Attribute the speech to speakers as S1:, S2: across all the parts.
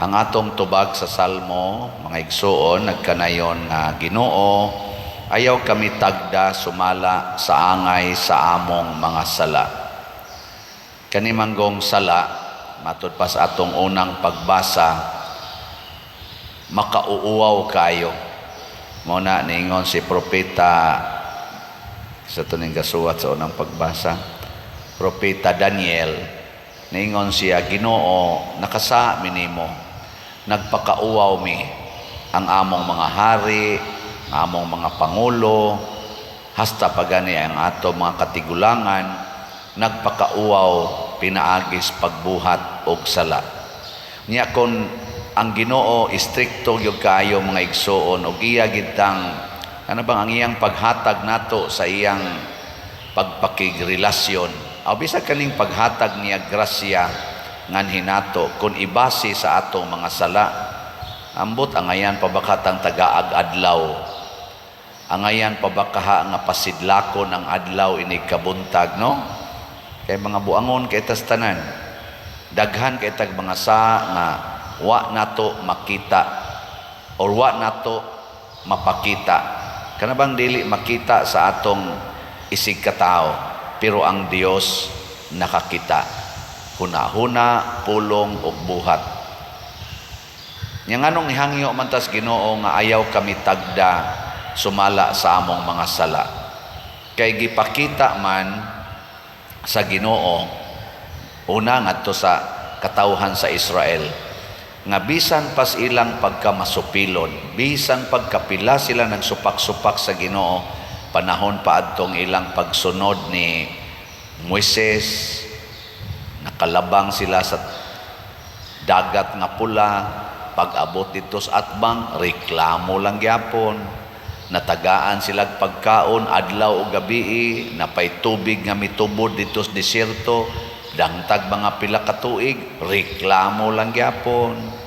S1: Ang atong tubag sa Salmo, mga igsuon, nagkanayon nga Ginoo, ayaw kami tagda sumala sa angay sa among mga sala. Kanimanggong sala, matud pa sa atong unang pagbasa, makauuaw kayo. Muna niingon si propeta sa tuning gasuwat sa unang pagbasa, propeta Daniel, niingon siya, Ginoo, nakasa minimo, nagpakauaw mi ang among mga hari, among mga pangulo, hasta pagani ang ato mga katigulangan, nagpakauaw pinaagis pagbuhat og sala. Nya kon ang Ginoo istrikto gyud kaayo mga igsoon og iya gitang ano bang ang iyang paghatag nato sa iyang pagpakigrelasyon, o bisag kaning paghatag niya grasya nganhi nato kung ibase sa atong mga sala, ambot angayan pabakatang tagaag adlaw, angayan pabakaha nga pasidlakon ang adlaw inig kabuntag, no? Kay mga buangon kay tas tanan, daghan kay tag mga sa nga wa nato makita or wa nato mapakita, kanabang dili makita sa atong isig katao, pero ang Dios nakakita, huna-huna, pulong ug buhat. Nya nganong ihangyo man tas Ginoo nga ayaw kami tagda sumala sa among mga sala, kay gipakita man sa Ginoo una ngadto sa katawhan sa Israel nga bisan pas ilang pagkamasupilon, bisan pagkapila sila nagsupak-supak sa Ginoo panahon pa adtong ilang pagsunod ni Moises, nakalabang sila sa dagat nga pula, pag-abot dito sa atbang reklamo lang gyapon, natagaan sila pagkaon adlaw o gabi, napay tubig nga mitubod dito sa desierto, dangtag mga pila ka tuig, reklamo lang gyapon.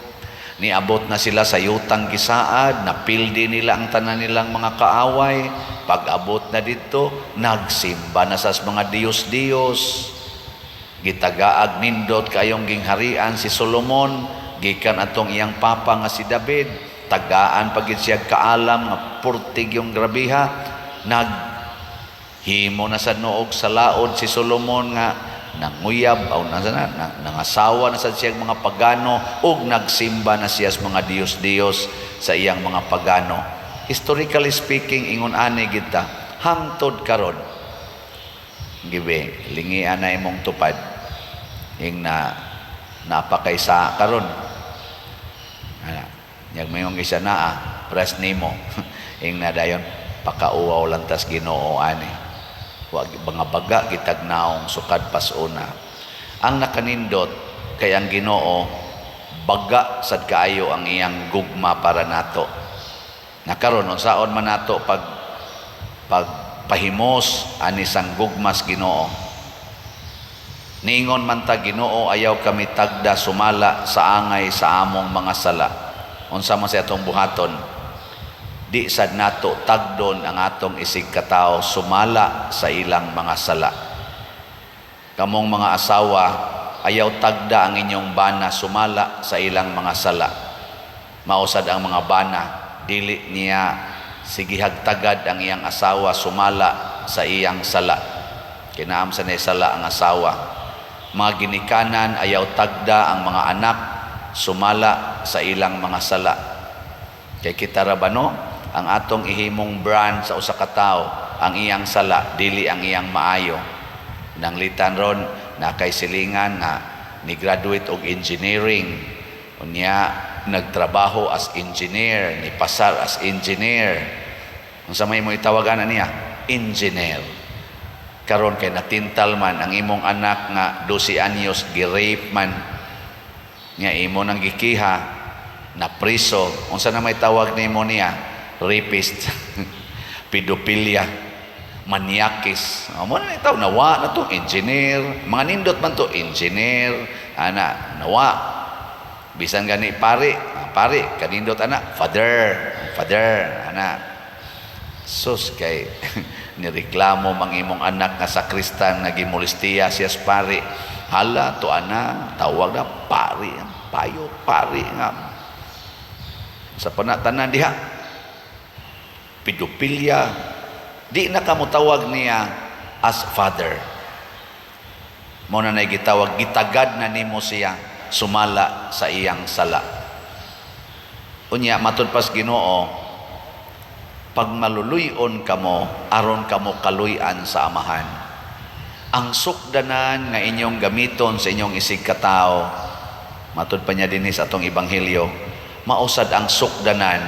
S1: Niabot na sila sa yutang gisaad, napildi nila ang tanan nilang mga kaaway, pag-abot na dito, nagsimba na sa mga Diyos-Diyos. Gitagaag nindot kayong gingharian si Solomon, gikan atong iyang papa nga si David, tagaan pagid siya kaalam nga purtig yung grabiha, naghimo na sa noog sa laod si Solomon nga nanguyab o nangasawa na sa siyang mga pagano ug nagsimba na siya sa mga Diyos-Diyos sa iyang mga pagano. Historically speaking, ingon ani kita hangtod karon gibe lingian na imong tupad ing na napakaysa karon ana yag mayong isa naa press nimo ing na dayon pakauaw lang tas Ginoo ani wag mga baga kitag naong sukad pasuna. Ang nakanindot kay ang Ginoo baga sad kaayo ang iyang gugma para nato. Nakaron unsaon man nato pahimos ani sang gugmas Ginoo, niingon man ta Ginoo ayaw kami tagda sumala sa angay sa among mga sala. Unsa man sa atong buhaton, di sad nato tagdon ang atong isig katao sumala sa ilang mga sala. Kamong mga asawa, ayaw tagda ang inyong bana sumala sa ilang mga sala. Mausad ang mga bana, dili niya sige hagtagad ang iyang asawa sumala sa iyang sala. Kinaam sa sala ang asawa. Mga ginikanan, ayaw tagda ang mga anak sumala sa ilang mga sala. Kay kita rabano, ang atong ihimong brand sa usa ka tawo ang iyang sala, dili ang iyang maayo. Nanglitan ron na kay silingan na ni graduate og engineering, unya nagtrabaho as engineer, ni pasar as engineer. Unsa may mo itawagan niya? Engineer. Karon kay natintal man ang imong anak nga 12 anyos gi-rape man, nya imo nang gikiha na priso. Unsa na may tawag nimo niya? Rapist. Pedophilia, maniakis. Mo na itaw nawa na to engineer. Mga nindot man to engineer, ana nawa. Bisan gani pare kanindot anak father anak. Sus kay nireklamo mang imong anak nga sakristan nga gimolestiya siya sa pare, hala to ana tawag na pari, payo pari nga sa panatanan diha pedophilia, di na kamo tawag niya as father. Mo na gitawag, gitagad na nimo siya sumala sa iyang sala. Unya matud pas Ginoo, pag maluluyon kamo aron kamo kaluy-an sa amahan, ang sukdanan nga inyong gamiton sa inyong isig katao, matud pa niya dinhi sa atong ebanghelyo, mausad ang sukdanan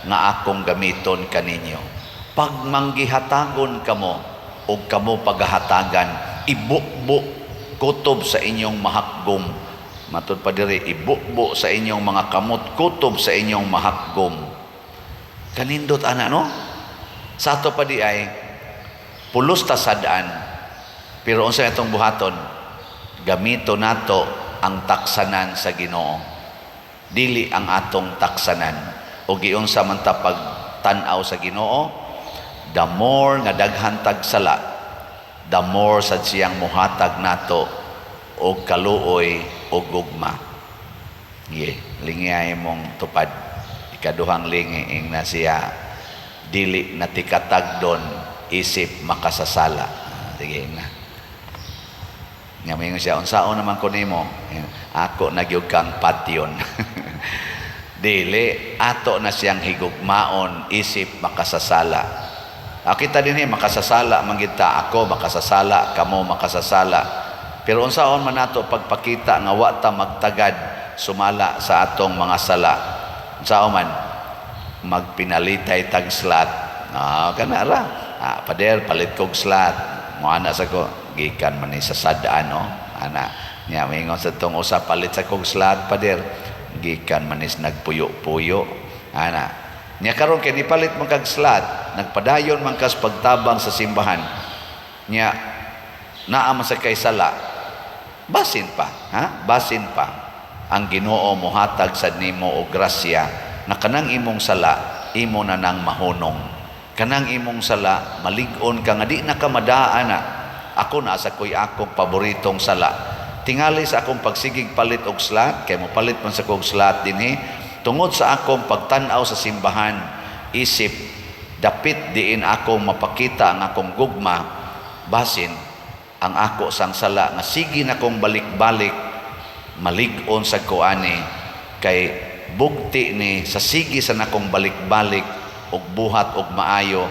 S1: nga akong gamiton kaninyo. Pag manggihatagon kamo o kamo paghahatagan, ibukbo kutob sa inyong mahakgom. Matud pa diri, ibukbo sa inyong mga kamot, kutob sa inyong mahakgom. Kanindot ana no? Sa ato pa di ay pulos ta sadaan, pero unsa itong buhaton, gamito nato ang taksanan sa Ginoo, dili ang atong taksanan. O giunsa man ta pagtan-aw sa Ginoo, the more nga daghan tag sala, the more sad siyang muhatag nato og kaluoy o gugma. Lingay mong tupad. Ikaduhang lingi na siya, dili natikatag don isip makasasala. Sige na. Nga may siya, unsaon naman ko nimo? Ako nagyug kang patyon. Dili, ato na siyang higugmaon isip makasasala. Kita din makasasala, manggita ako makasasala, kamo makasasala. Pero unsaon man nato pagpakita nga wa ta magtagad sumala sa atong mga sala. Unsaon man magpinalitay tag slat. Kana ra. Pader palit kog slat. Mo ana sa ko gikan man ni sa sadaan no. Ana nya mingon sa tong usa palit sa kog slat pader gikan man is nagpuyo-puyo. Ana nya karon kay nipalit man kag slat, nagpadayon man kas pagtabang sa simbahan. Nya naa man sa kay sala, basin pa, basin pa ang Ginoo mohatag sad nimo og grasya na kanang imong sala imo na nang mahunong, kanang imong sala malig-on ka nga di na ka madaan na. Ako na sa koy akong paboritong sala, tingali sa akong pagsigig palit og slat, kay mo palit man sa kog slat dinhi tungod sa akong pagtan-aw sa simbahan, isip dapit diin akong mapakita ang akong gugma, basin ang ako sang sala nga sige na kong balik-balik malig-on sa kuani, kay bugti ni sa sige sa nakong balik-balik og buhat og maayo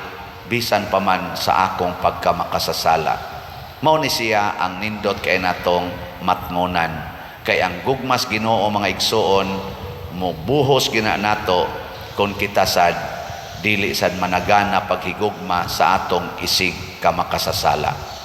S1: bisan pa man sa akong pagkamakasasala. Mao ni siya ang nindot kay natong matngunan, kay ang gugmas Ginoo mga igsoon mo buhos gina nato kung kita sad dili sad managana paghigugma sa atong isig kamakasasala.